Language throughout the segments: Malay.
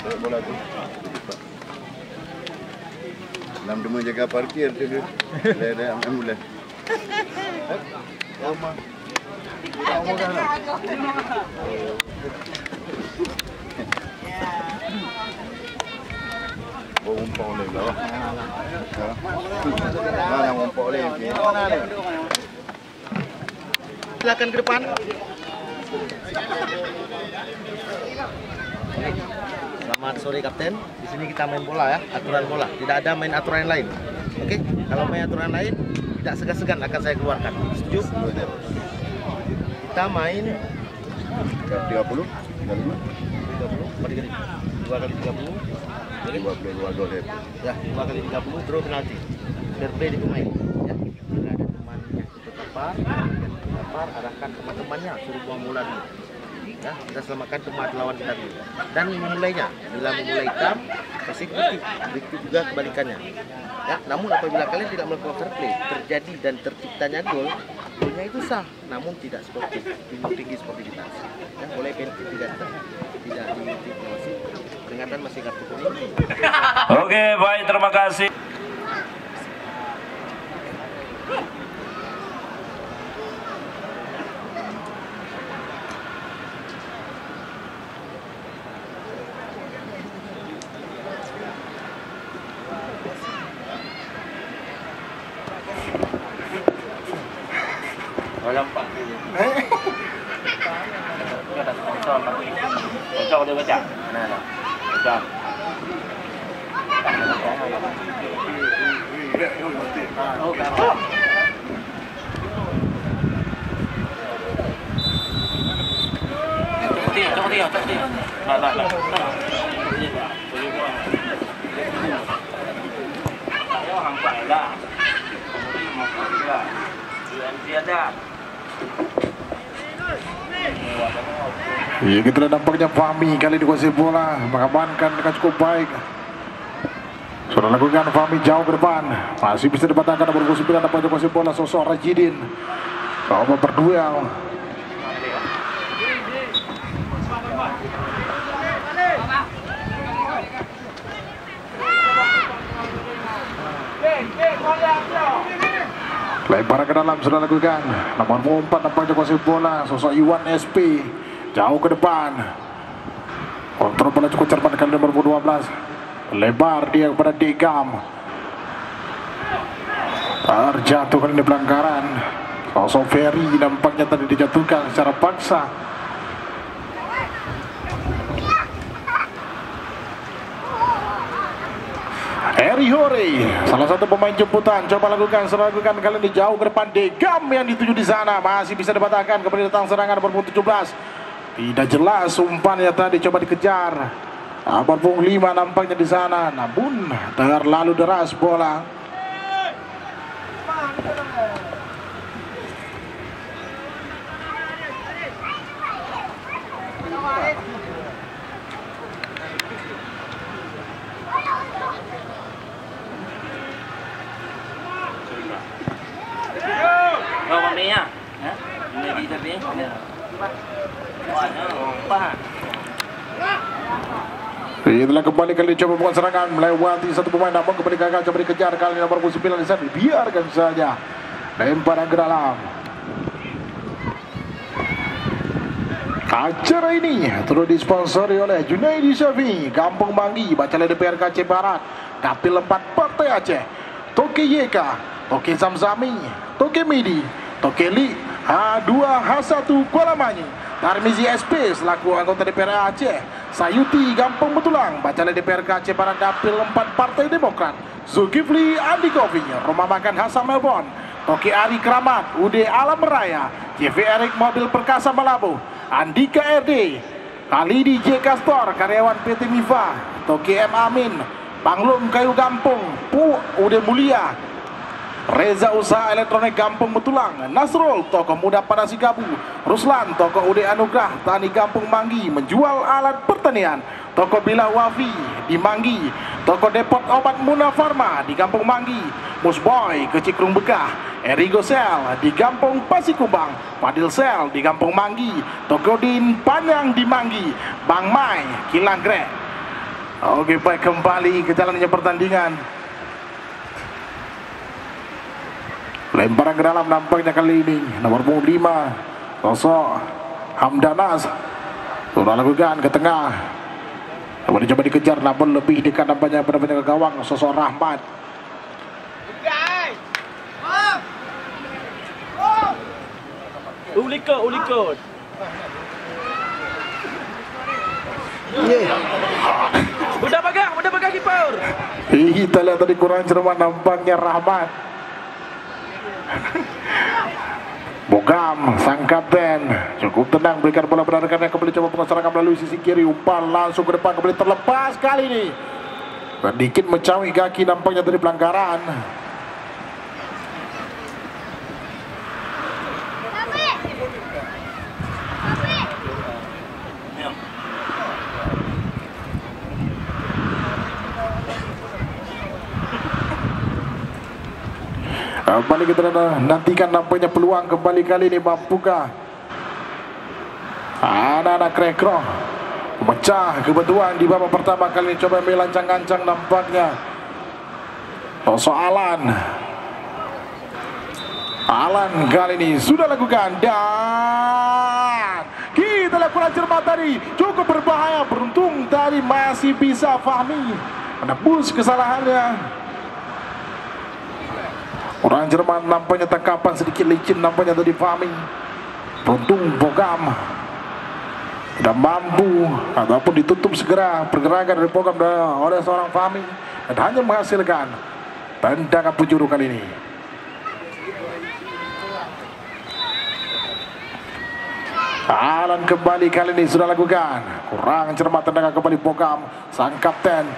Bola tu. Nam demo jaga parkir tu. Ada ambulan. Lama. Lama kan. Umpau leh lah. Mana umpau leh? Mana leh? Silakan ke depan. Selamat sore Kapten. Di sini kita main bola ya, aturan bola. Tidak ada main aturan lain. Oke? Kalau main aturan lain, tidak segan-segan akan saya keluarkan. Setuju? Kita main 30, 35, 30, 2 kali 30. 22 gol ya. Ya, 2 kali 30 draw penalti. Fair play di pemain. Ya, bila ada temannya tertepar, arahkan teman-temannya suruh buang bola dulu. Ya, kita selamatkan teman lawan kita dulu. Dan memulainya, bila memulai hitam, kasih kritik juga kebalikannya. Ya, namun apabila kalian tidak melakukan fair play, terjadi dan terciptanya golnya itu sah, namun tidak sportif, tinggi sportivitas. Ya, boleh penalti tidak diawasi. Peringatan masih kartu kuning. Oke, baik, terima kasih. Lampak. Ada sponsor. Sponsor dia baca. Mana? Baca. Oh, gampang. Cok dia. Lah. Ayo hang lah. Ada. Ya, kita nampaknya Fahmi kali ini kuasai bola, mengamankan dengan cukup baik. Sudah lakukan Fahmi jauh ke depan, masih bisa dibatangkan nomor 9 nampaknya kuasai bola sosok Rajidin. Coba berduel. Lebar ke dalam sudah lakukan. Nomor 4 nampaknya kuasai bola sosok Iwan SP. Jauh ke depan. Kontrol bola cukup cermat kali nomor 12. Lebar dia kepada Degam. Terjatuh kali ini pelanggaran. Sosok Ferry nampaknya tadi dijatuhkan secara paksa. Eri Hore, salah satu pemain jemputan, coba lakukan kali ini jauh ke depan. Degam yang dituju di sana, masih bisa dibatangkan kembali datang serangan nomor 17. Tidak jelas umpannya tadi, coba dikejar. Nomor 5 nampaknya di sana, namun terlalu deras bola. Mamanya, lagi tapi, Itulah kembali kali coba bukan serangan melewati satu pemain, namun kembali gagal, coba dikejar kali nomor 9 di sana, biarkan saja lemparan ke dalam. Acara ini terus disponsori oleh Junaidi Syafi, Kampung Manggi, Bacalai DPRK Aceh Barat, Dapil 4 Partai Aceh, Toke YK, Toke Zamzami, Toke Midi, Toke Li, H2 H1 Kuala Manyu, Tarmizi SP selaku anggota DPR Aceh, Sayuti Gampang Betulang, Bacalai DPRK Aceh Barat Dapil 4 Partai Demokrat, Zulkifli Andi Kofi, Rumah Makan Hasan Melbourne, Toki Ari Kramat, UD Alam Raya, JV Erik Mobil Perkasa Malabo, Andika RD, Khalidi J Kastor, karyawan PT Mifa, Toki M Amin, Panglum Kayu Gampung, Pu UD Mulia, Reza Usaha Elektronik Gampung Betulang, Nasrul tokoh muda pada Sikabu, Ruslan tokoh UD Anugrah Tani Gampung Manggi menjual alat pertanian, toko Bila Wafi di Manggi, toko Depot Obat Muna Farma di Gampung Manggi, Musboy ke Cikrung Bekah, Erigo Sel di Gampung Pasikumbang, Fadil Sel di Gampung Manggi, toko Din Panjang di Manggi, Bang Mai Kilang Grek, Oke, baik, kembali ke jalannya pertandingan. Lemparan ke dalam nampaknya kali ini nomor punggung 5 sosok Hamdanas sudah lakukan ke tengah, kemudian coba dikejar namun lebih dekat nampaknya pada penjaga gawang sosok Rahmat. Ulikot. Udah pegang kiper. Kita lihat tadi kurang cermat nampaknya Rahmat. Bogam, sang kapten, cukup tenang berikan bola pada rekannya, kembali coba pengeserangan melalui sisi kiri, umpan langsung ke depan, kembali terlepas kali ini. Sedikit mencawi kaki nampaknya dari pelanggaran. Kembali kita nantikan nampaknya peluang kembali kali ini, mampukah anak-anak Krekro memecah kebetulan di babak pertama kali ini. Coba ambil lancang-lancang nampaknya soalan Alan kali ini sudah lakukan, dan kita lakukan cermat tadi cukup berbahaya. Beruntung tadi masih bisa Fahmi menebus kesalahannya. Orang Jerman nampaknya tangkapan sedikit licin nampaknya tadi Fahmi. Beruntung Bogam tidak mampu ataupun ditutup segera pergerakan dari Bogam oleh seorang Fahmi, dan hanya menghasilkan tendangan penjuru kali ini. Alan kembali kali ini sudah lakukan, kurang cermat tendangan kembali Bogam, sang kapten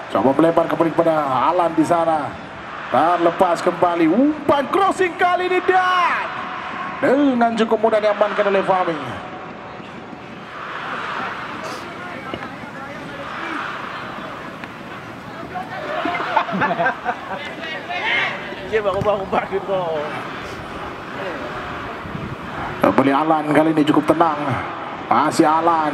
coba melebar kembali kepada Alan di sana. Terlepas kembali, umpan crossing kali ini, dan dengan cukup mudah diamankan oleh Fahmi. Dia berubah gitu. Kembali Alan kali ini cukup tenang, masih Alan.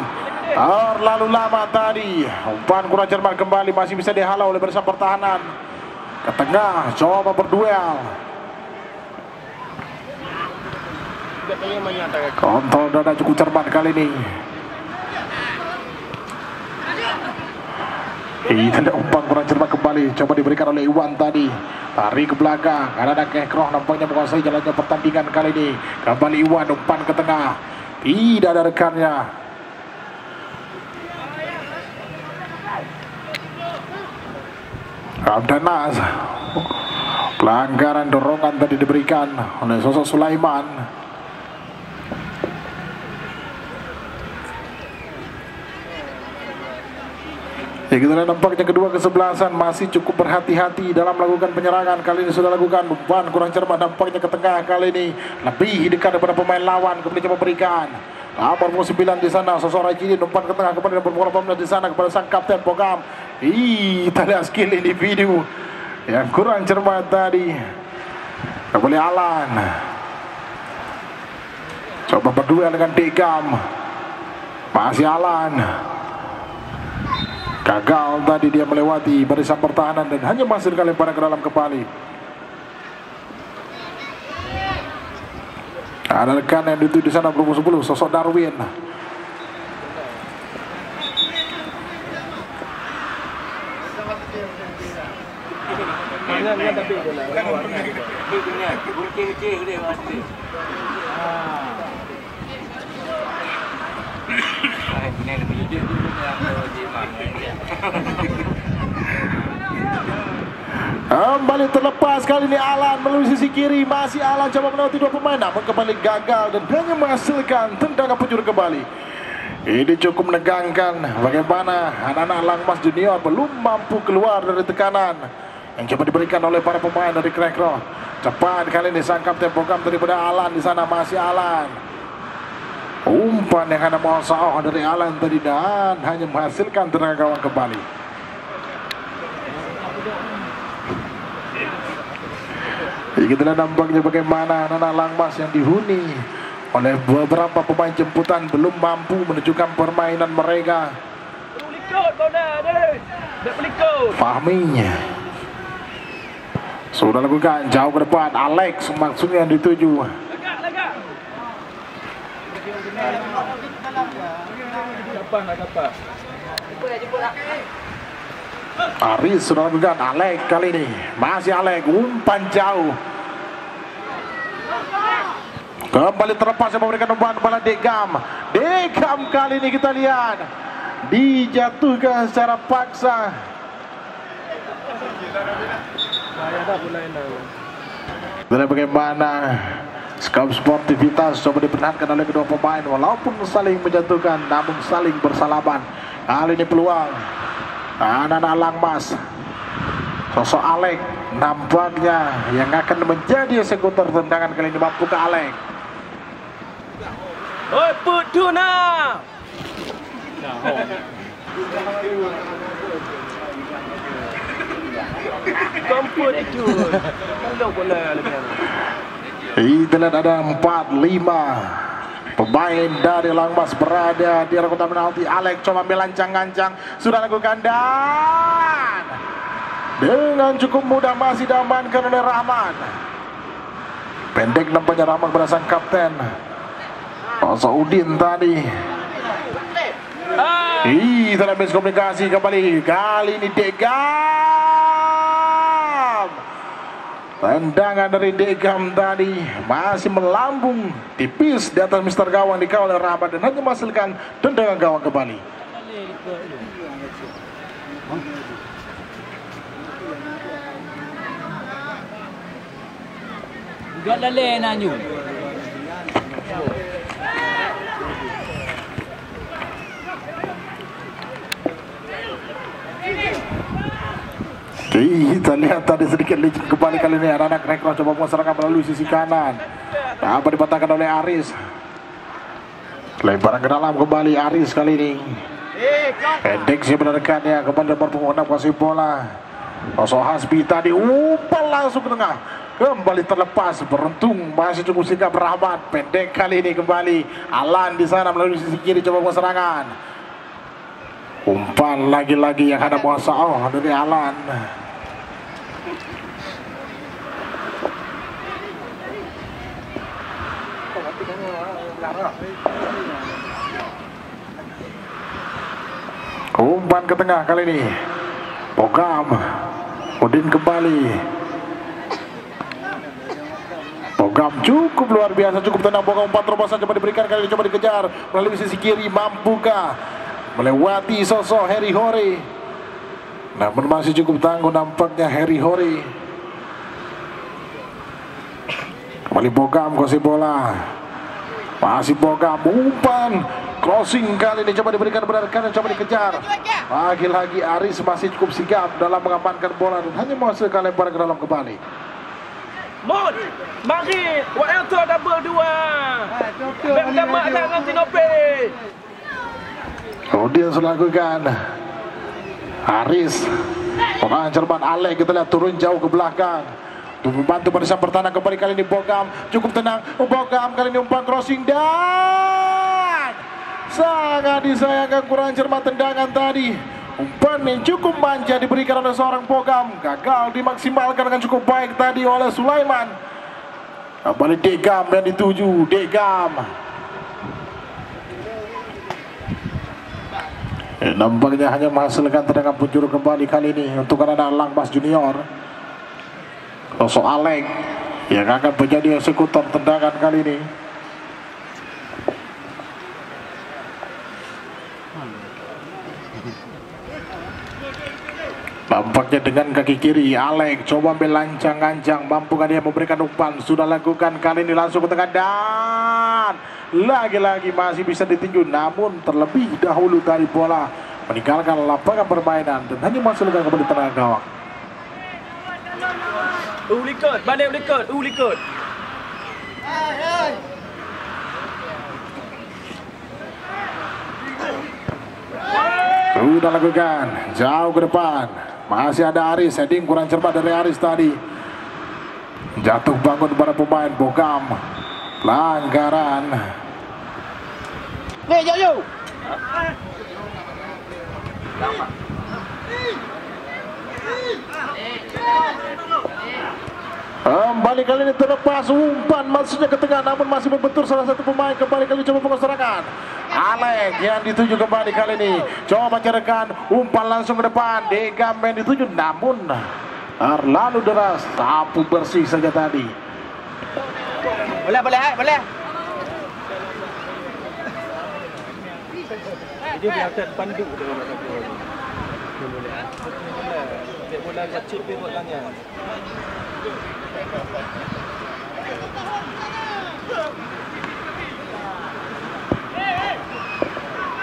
Terlalu lama tadi, umpan kurang cermat kembali, masih bisa dihalau oleh barisan pertahanan. Ke tengah, coba berduel. Kontrol dada cukup cermat kali ini. Tidak, umpan kurang cermat kembali, coba diberikan oleh Iwan tadi. Tarik ke belakang, ada Kekroh nampaknya menguasai jalannya pertandingan kali ini. Kembali Iwan, umpan ke tengah, tidak ada rekannya. Hamdanas, pelanggaran dorongan tadi diberikan oleh sosok Sulaiman. Ya, kita lihat nampaknya kedua kesebelasan masih cukup berhati-hati dalam melakukan penyerangan. Kali ini sudah lakukan umpan kurang cermat nampaknya ke tengah, kali ini lebih dekat daripada pemain lawan, kemudian coba berikan nomor 9 di sana sosok Rajidin, umpan ke tengah kepada nomor 14 di sana kepada sang kapten Bogam. Kita lihat skill individu yang kurang cermat tadi. Kembali Alan, coba berduel dengan Degam, masih Alan. Gagal tadi dia melewati barisan pertahanan dan hanya menghasilkan lemparan ke dalam kembali. Ada rekan yang itu di sana nomor 10 sosok Darwin. Kembali terlepas kali ini Alan melalui sisi kiri, masih Alan coba melewati dua pemain namun kembali gagal dan hanya menghasilkan tendangan penjuru kembali. Ini cukup menegangkan bagaimana anak-anak Langmas Junior belum mampu keluar dari tekanan yang coba diberikan oleh para pemain dari Krekro. Cepat kali ini sang kapten Bogam daripada Alan di sana, masih Alan. Umpan yang hanya mau sawah dari Alan tadi dan hanya menghasilkan tendangan gawang kembali. Kita lihat nampaknya bagaimana anak-anak Langmas yang dihuni oleh beberapa pemain jemputan belum mampu menunjukkan permainan mereka. Ulikot, Fahmi sudah lakukan jauh ke depan. Alex maksudnya yang dituju. Aris sudah lakukan. Alex kali ini masih Alex, umpan jauh. Kembali terlepas yang memberikan umpan kepada Degam. Degam kali ini kita lihat dijatuhkan secara paksa. Dan bagaimana skop sportivitas coba diperlihatkan oleh kedua pemain, walaupun saling menjatuhkan namun saling bersalaman. Kali ini peluang anak-anak Langmas. Sosok Alex nampaknya yang akan menjadi eksekutor tendangan kali ini. Mampu ke Alex. Oi, put tuna. Komput itu. Kalau bola lebih. Itulah ada 4-5 pemain dari Langmas berada di area kotak penalti. Alex coba melancang-lancang, sudah lakukan dan dengan cukup mudah masih diamankan oleh Rahman. Pendek nampaknya Rahman pada sang kapten Udin tadi. Telah miskomunikasi kembali. Kali ini Degam. Tendangan dari Degam tadi masih melambung tipis di atas Mister Gawang, dikawal oleh Rahman dan hanya menghasilkan tendangan gawang kembali. Gak leleh nanyu. Kita lihat tadi sedikit licin kembali kali ini. Anak Rekron coba menyerang melalui sisi kanan. Apa dipatahkan oleh Aris. Lemparan ke dalam kembali Aris kali ini. Pendek sih menekannya kepada berpengguna kuasai bola. Sosok Hasbi tadi umpan langsung ke tengah. Kembali terlepas, beruntung masih cukup sigap Rahmat. Pendek kali ini kembali Alan di sana melalui sisi kiri coba serangan. Umpan lagi-lagi yang ada kuasa dari Alan. Umpan ke tengah kali ini. Bogam Udin kembali. Bogam cukup luar biasa, cukup tenang. Bogam umpan terobosan coba diberikan kali ini, coba dikejar melalui sisi kiri. Mampukah melewati sosok Harry Hore? Namun masih cukup tangguh nampaknya Harry Hore. Kembali Bogam kuasai bola. Masih Bogam umpan crossing kali ini coba diberikan benar kanan, coba dikejar. Lagi-lagi Aris masih cukup sigap dalam mengamankan bola dan hanya menghasilkan lemparan ke dalam kembali. Mod, mari, WL tu double 2. Bersama dengan Tinope. Kemudian sudah lakukan Aris. Pemain Jerman Alek kita lihat turun jauh ke belakang. Untuk membantu barisan bertahan kembali kali ini Bogam. Cukup tenang. Bogam kali ini umpan crossing dan sangat disayangkan kurang cermat tendangan tadi. Umpan yang cukup manja diberikan oleh seorang Bogam. Gagal dimaksimalkan dengan cukup baik tadi oleh Sulaiman. Kembali Degam yang dituju. Degam. Nampaknya hanya menghasilkan tendangan penjuru kembali kali ini untuk anak Langmas Junior. Sosok Alek yang akan menjadi eksekutor tendangan kali ini. Nampaknya dengan kaki kiri Alek coba melancang-lancang, mampukah dia memberikan umpan? Sudah lakukan kali ini langsung ke tengah dan lagi-lagi masih bisa ditinju, namun terlebih dahulu dari bola meninggalkan lapangan permainan dan hanya menghasilkan kembali tendangan gawang. Likut, balik likut, likut. Sudah lakukan jauh ke depan. Masih ada Aris, heading kurang cermat dari Aris tadi. Jatuh bangun para pemain Bogam. Pelanggaran. Nih, yo yo. Kembali kali ini terlepas umpan maksudnya ke tengah, namun masih membentur salah satu pemain. Kembali kali coba pengeserangan Alek yang dituju kembali kali ini, coba carikan umpan langsung ke depan. Degam yang dituju, namun terlalu deras, sapu bersih saja tadi. Boleh. Dia belakang pandu dia orang kata. Boleh. Dia bola kecil dia buat langgar.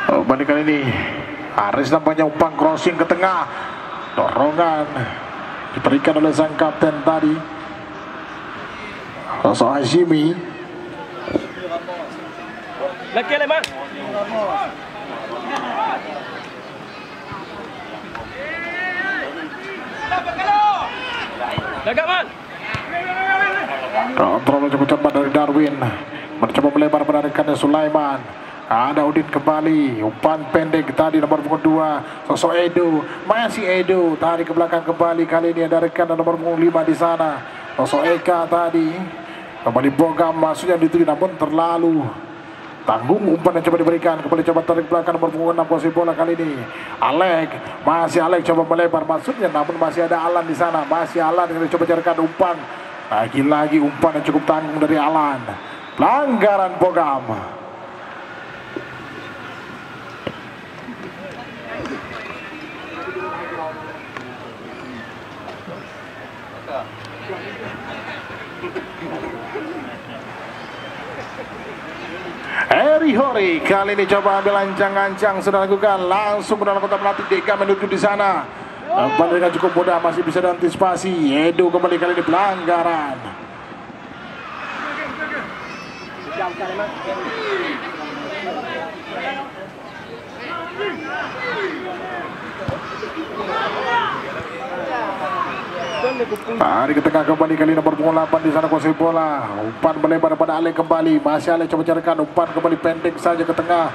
Kembali kali ini Aris nampaknya umpan crossing ke tengah, dorongan diberikan oleh sang kapten tadi, sosok Hashimi. Laki Leman. Gagak man. Kontrol coba dari Darwin, mencoba melebar pada rekannya Sulaiman. Ada Udin kembali, umpan pendek tadi nomor punggung 2, sosok Edo, masih Edo tarik ke belakang kembali. Kali ini ada rekan nomor punggung 5 di sana, sosok Eka tadi. Kembali Bogam maksudnya dituju, namun terlalu tanggung umpan yang coba diberikan. Kembali coba tarik belakang nomor punggung 6 posisi bola kali ini. Alek, masih Alek coba melebar maksudnya, namun masih ada Alan di sana. Masih Alan yang coba carikan umpan. Lagi-lagi umpan yang cukup tanggung dari Alan. Pelanggaran Bogam. Eri Hori kali ini coba ambil ancang-ancang, sudah lakukan langsung dalam kotak penalti. Deka menuju di sana, kembali dengan cukup mudah, masih bisa diantisipasi. Edo kembali kali ini pelanggaran. Tarik ke tengah kembali kali nomor punggung 8 di sana kuasai bola. Umpan melebar pada Alek kembali. Masih Alek coba carikan umpan kembali pendek saja ke tengah.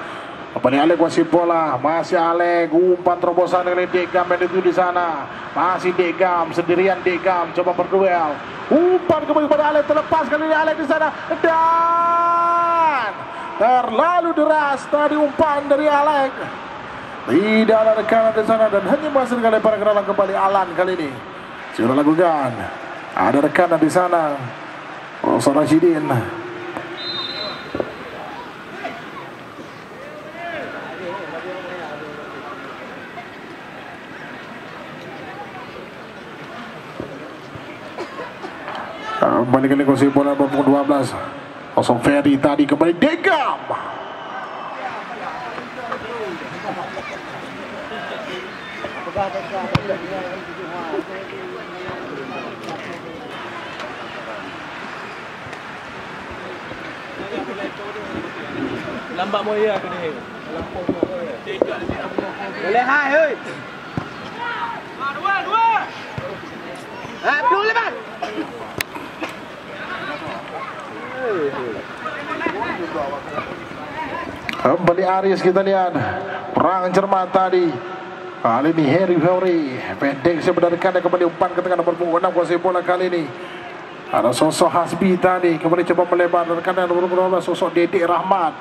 Kembali Alek kuasai bola. Masih Alek, umpan terobosan dengan Degam yang itu di sana. Masih Degam sendirian, Degam coba berduel. Umpan kembali pada Alek, terlepas kali ini Alek di sana dan terlalu deras tadi umpan dari Alek. Tidak ada rekanan di sana dan hanya masih lebar ke kembali Alan kali ini. Sudah lakukan. Ada rekanan di sana. Rosal Rashidin. Kembali ke kursi bola pukul 12. Kosong Ferry tadi kembali Degam. Lambat moya aku ni. Boleh hai oi. Dua. Belum lepas. Kembali Aris, kita lihat perang cermat tadi. Kali ini Eri Hori pendek sebenarnya kembali umpan ke tengah nomor punggung 6 kuasai bola kali ini. Ada sosok Hasbi tadi kembali coba melebar rekan nomor 12 sosok Dedek Rahmat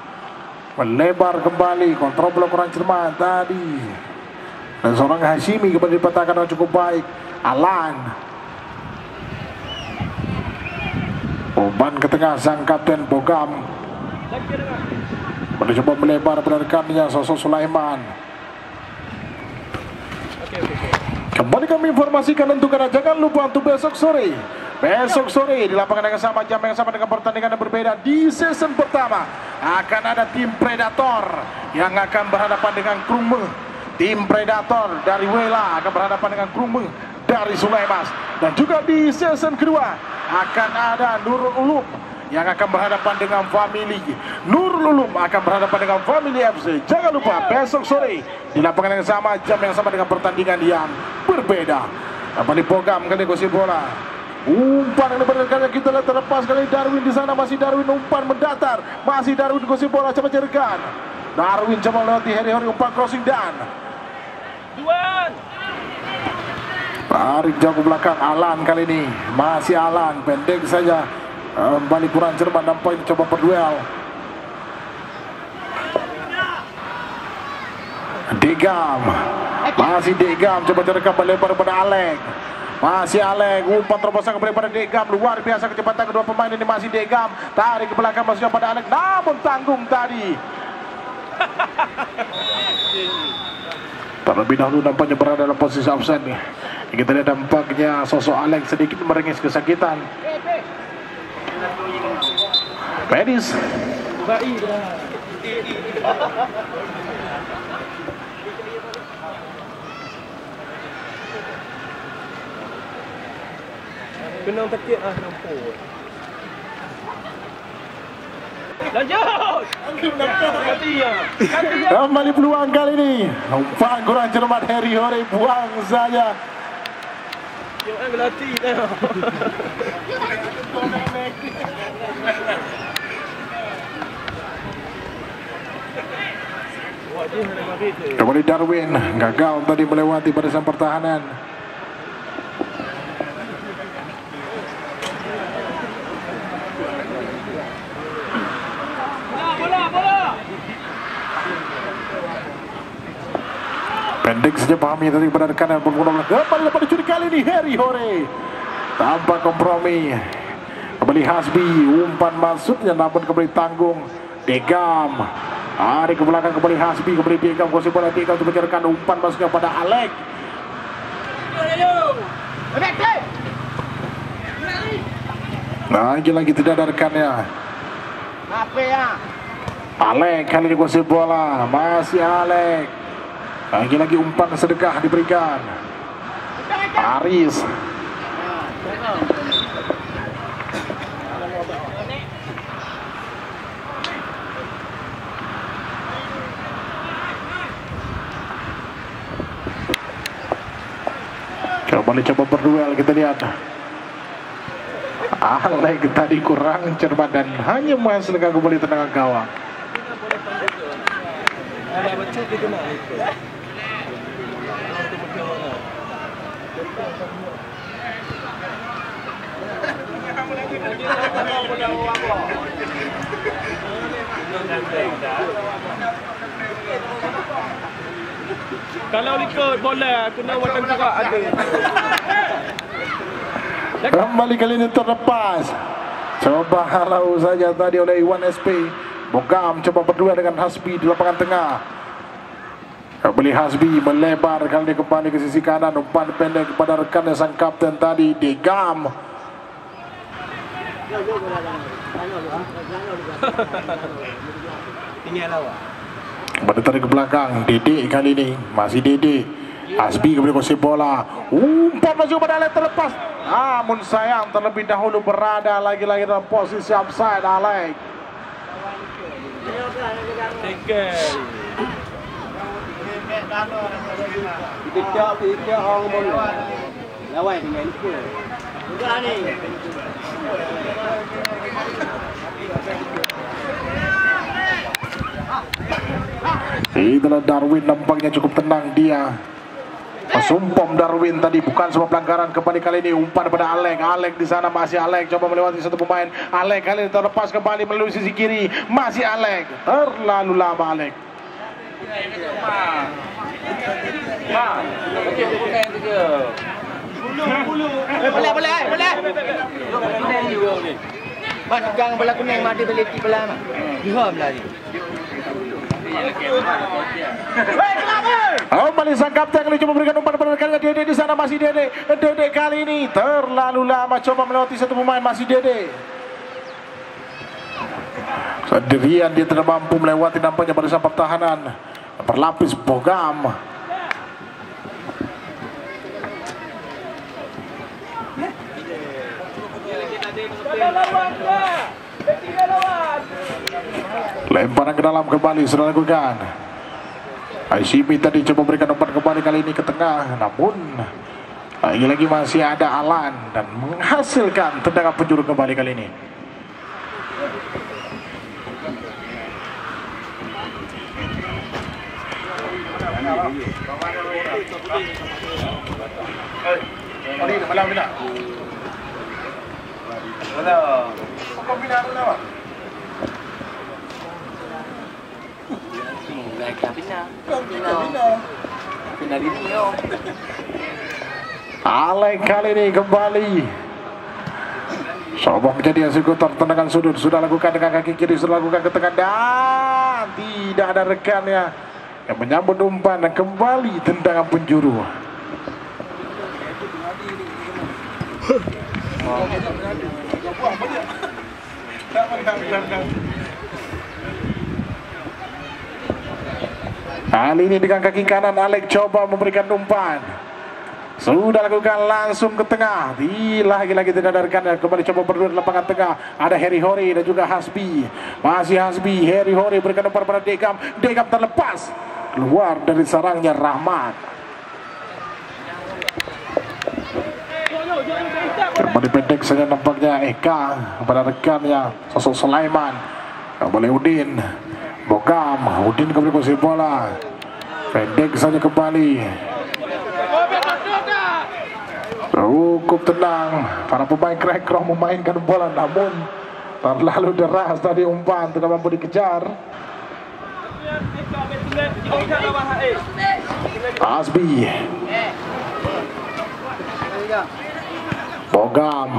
melebar kembali, kontrol bola kurang cermat tadi. Dan seorang Hashimi kembali dipatahkan dengan cukup baik. Alan umpan ke tengah sang kapten Bogam kembali coba melebar pada rekannya sosok Sulaiman. Kembali kami informasikan untuk karena jangan lupa untuk besok sore di lapangan yang sama, jam yang sama dengan pertandingan yang berbeda di season pertama akan ada tim Predator yang akan berhadapan dengan Krumeh. Tim Predator dari Wela akan berhadapan dengan Krumeh dari Sulaiman. Dan juga di season kedua akan ada Nurul Ulum yang akan berhadapan dengan Family. Nurul Ulum akan berhadapan dengan Family FC. Jangan lupa besok sore di lapangan yang sama, jam yang sama dengan pertandingan yang berbeda. Kembali Bogam kali kursi bola. Umpan yang diberikan kita lihat terlepas kali Darwin di sana. Masih Darwin, umpan mendatar. Masih Darwin kursi bola, coba carikan. Darwin coba lewati Heri umpan crossing dan Tarik jauh ke belakang Alan kali ini. Masih Alan, pendek saja. Balik kurang cermat, nampak ini coba berduel. Degam. Masih Degam, coba cerekam melebar pada Alek. Masih Alek, umpan terbesar kembali pada Degam. Luar biasa kecepatan kedua pemain ini. Masih Degam, tarik ke belakang masuknya pada Alek. Namun tanggung tadi. Terlebih dahulu nampaknya berada dalam posisi offside nih. Kita lihat dampaknya sosok Alex sedikit merengis kesakitan. Pedis. Kena takut nampak. Lanjut. Kembali peluang kali ini. Umpan kurang cermat Harry Hore, buang saja. Yang berlatih dah. Kembali Darwin, gagal tadi melewati barisan pertahanan. Pendek saja pahami tadi kepada kanan berbola kembali dapat dicuri kali ini Harry Hore tanpa kompromi. Kembali Hasbi, umpan maksudnya namun kembali tanggung Degam. Hari ke belakang kembali Hasbi, kembali Degam, kuasai bola Degam untuk mencerkan umpan masuknya pada Alek. Lagi-lagi tidak ada rekannya. Alek kali ini kuasai bola, masih Alek. Lagi-lagi umpan sedekah diberikan. Aris. Coba berduel, kita lihat. Alek tadi kurang cermat dan hanya menghasilkan kembali tendangan gawang. Ada baca kita nak itu. Kalau ikut bola kena watang juga ada. Kembali kali ini terlepas. Coba halau saja tadi oleh Iwan SP. Bogam coba berdua dengan Hasbi di lapangan tengah. Kembali Hasbi melebar kali ini kembali ke sisi kanan. Umpan pendek kepada rekannya sang kapten tadi Degam. Kembali tarik ke belakang Dede kali ini. Masih Dede. Hasbi kembali kuasai bola. Umpan masuk pada Alek terlepas. Namun sayang terlebih dahulu berada lagi-lagi dalam posisi offside Alek. Kita orang bola. Lawan dengan dia. Bukan ni. Itulah Darwin, nampaknya cukup tenang dia. Sumpom Darwin tadi bukan sebuah pelanggaran. Kembali kali ini umpan pada Alek. Alek di sana, masih Alek coba melewati satu pemain. Alek kali ini terlepas kembali melalui sisi kiri. Masih Alek. Terlalu lama Alek. Boleh. Gang bola kuning mati balik bola mah. Dia belari. Kembali sang kapten kali coba berikan umpan pada rekannya Dede di sana, masih Dede. Dede kali ini terlalu lama coba melewati satu pemain, masih Dede. Sendirian dia tidak mampu melewati nampaknya barisan pertahanan. Berlapis Bogam. Lemparan ke dalam kembali sudah lakukan. ICB tadi coba berikan umpan kembali kali ini ke tengah, namun lagi-lagi masih ada Alan dan menghasilkan tendangan penjuru kembali kali ini. Oh ni malam bila? Mana? Kau bila apa? Alek kali ini kembali coba menjadi eksekutor tendangan sudut, sudah lakukan dengan kaki kiri, sudah lakukan ke tengah dan tidak ada rekannya yang menyambut umpan dan kembali tendangan penjuru. Kali ini dengan kaki kanan Alek coba memberikan umpan. Sudah lakukan langsung ke tengah. Lagi-lagi tidak ada rekan. Kembali coba berdua di lapangan tengah. Ada Harry Hore dan juga Hasbi. Masih Hasbi. Harry Hore berikan umpan pada Degam. Degam terlepas. Keluar dari sarangnya Rahmat. Kembali pendek saja nampaknya Eka kepada rekannya sosok Sulaiman. Kembali Udin. Bogam. Udin kembali posisi bola. Pendek saja kembali. Cukup tenang para pemain Krekro memainkan bola, namun terlalu deras tadi umpan, tidak mampu dikejar. Asbi Bogam.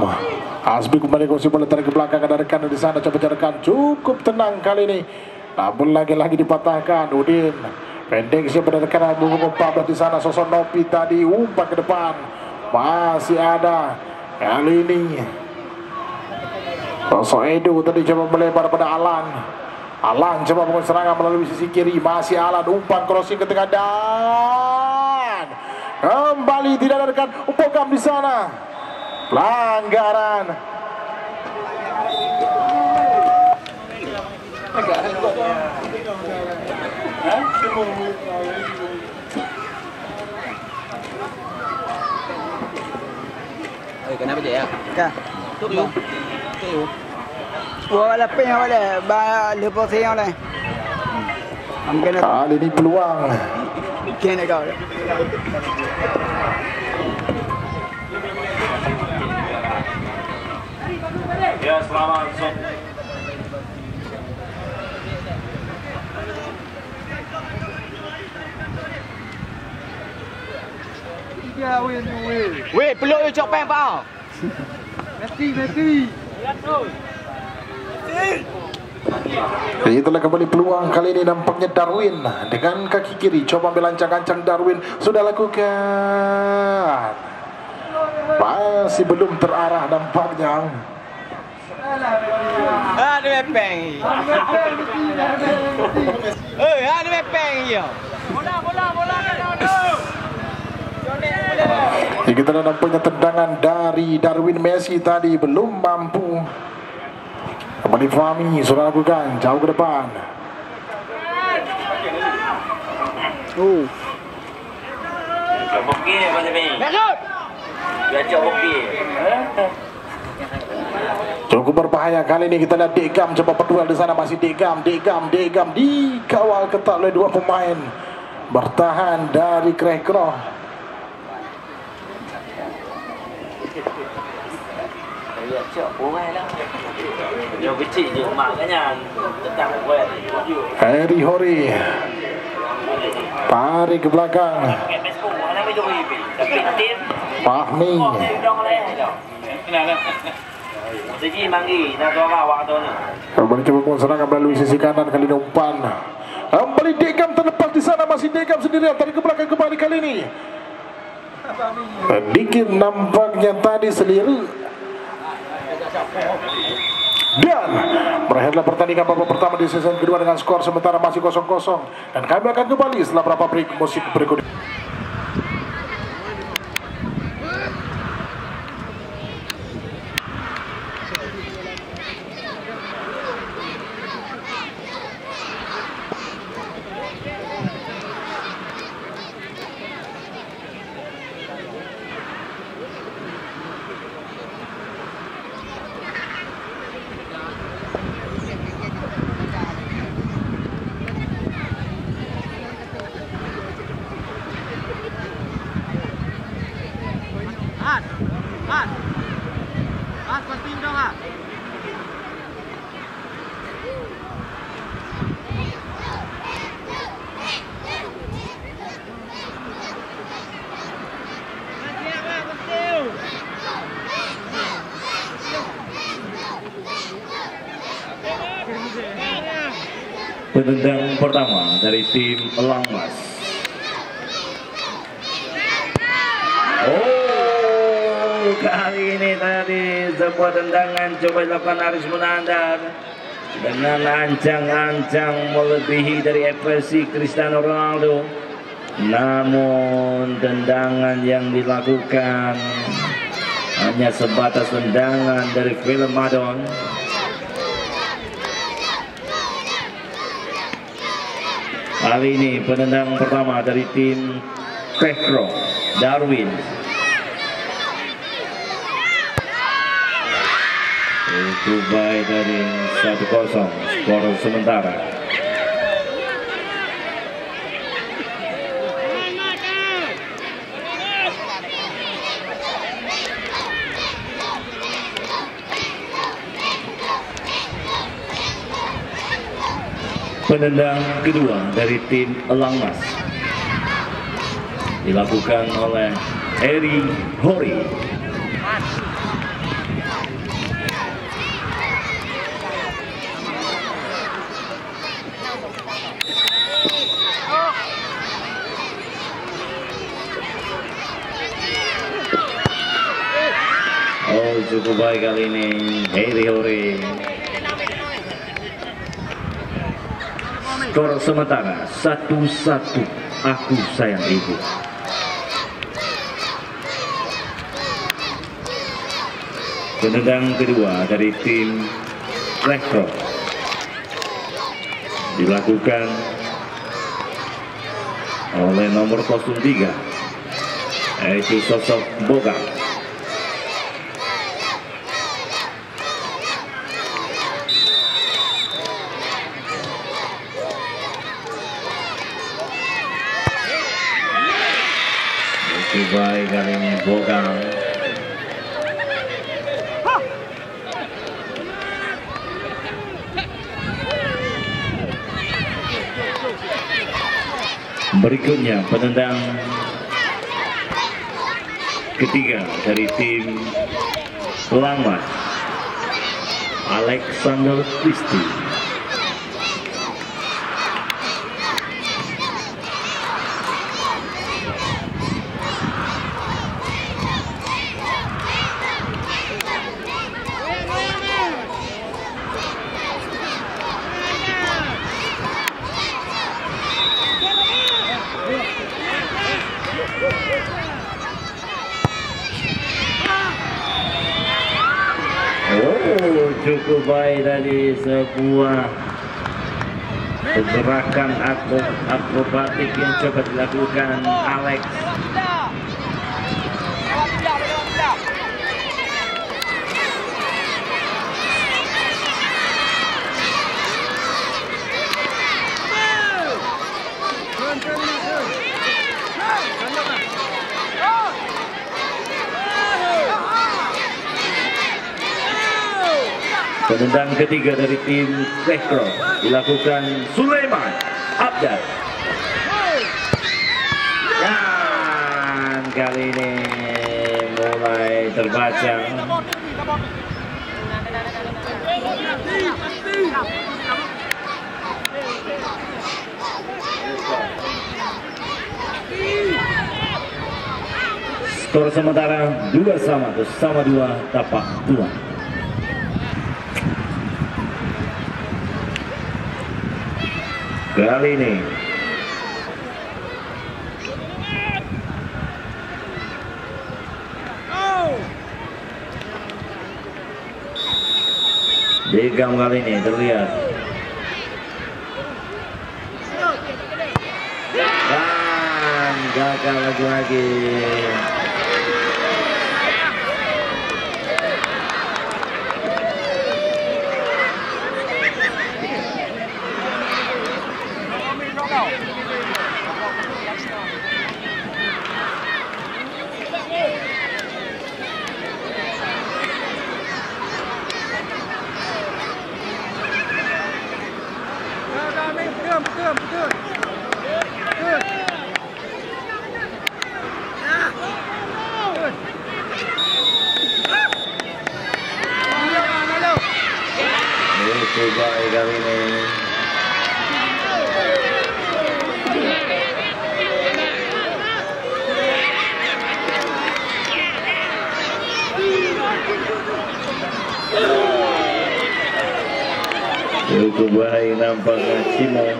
Asbi kembali kursi bola tarik ke belakang, ada rekan di sana coba carikan, cukup tenang kali ini, namun lagi-lagi dipatahkan. Udin pendek siapa dari rekan umpan di sana, sosok Nopi tadi umpan ke depan. Masih ada kali ini sosok Edo tadi coba melebar pada Alan. Alan coba membangun serangan melalui sisi kiri. Masih Alan umpan crossing ke tengah dan kembali tidak ada rekan Bogam di sana. Pelanggaran. Kenapa je ya? Kan. Tu. Wala pe wala ba lepas yang le. Mungkin Kali ini peluang. kena kau. Ya, selamat. Weh, peluk you cok peng pau. Mesti. Itulah kembali peluang kali ini, nampaknya Darwin dengan kaki kiri coba ambil ancang-ancang. Darwin sudah lakukan, masih belum terarah nampaknya. Ada peng. Ada peng yo. Bola. Kita nampaknya tendangan dari Darwin Messi tadi belum mampu. Kembali Fahmi sudah lakukan jauh ke depan. Bukti apa ni? Masuk. Baca bukti. Cukup berbahaya kali ini. Kita lihat Degam coba berduel di sana. Masih Degam dikawal ketat oleh dua pemain bertahan dari Krekro. Yang kecil je maknanya tetap buat. Harry Hore tarik ke belakang. Fahmi kembali coba membangun serangan melalui sisi kanan. Kali ini umpan kembali Degam terlepas di sana. Masih Degam sendirian tarik ke belakang kembali kali ini. Sedikit nampaknya tadi seliru. Dan berakhirlah pertandingan babak pertama di season kedua dengan skor sementara masih 0-0. Dan kami akan kembali setelah beberapa break musik berikut. Penendang pertama dari tim Langmas. Oh, kali ini tadi sebuah tendangan coba dilakukan Aris Munandar dengan ancang-ancang melebihi dari ekspresi Cristiano Ronaldo. Namun tendangan yang dilakukan hanya sebatas tendangan dari film Madon. Kali ini penendang pertama dari tim Pekro Darwin. Itu baik dari 1-0 skor sementara. Penendang kedua dari tim Langmas dilakukan oleh Eri Hori. Oh, cukup baik kali ini Eri Hori. Skor sementara 1-1. Aku sayang ibu. Penendang kedua dari tim Rektor dilakukan oleh nomor 03, yaitu sosok Boga. Baik kali ini Bogang. Berikutnya penendang ketiga dari tim Langmas, Alexander Christie. Cukup baik dari sebuah gerakan akrobatik yang coba dilakukan Alex. Penendang ketiga dari tim Pekro dilakukan Sulaiman Abdal. Dan kali ini mulai terbaca. Skor sementara 2-2 tapak 2. Kali ini Begam kali ini terlihat dan gagal lagi. cukup baik kali ini. Cukup baik nampaknya Simon.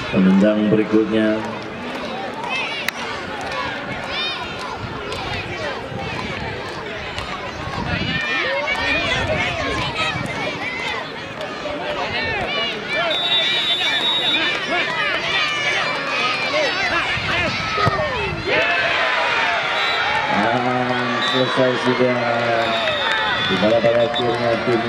Penendang berikutnya selesai sudah. Di mana pada akhirnya tim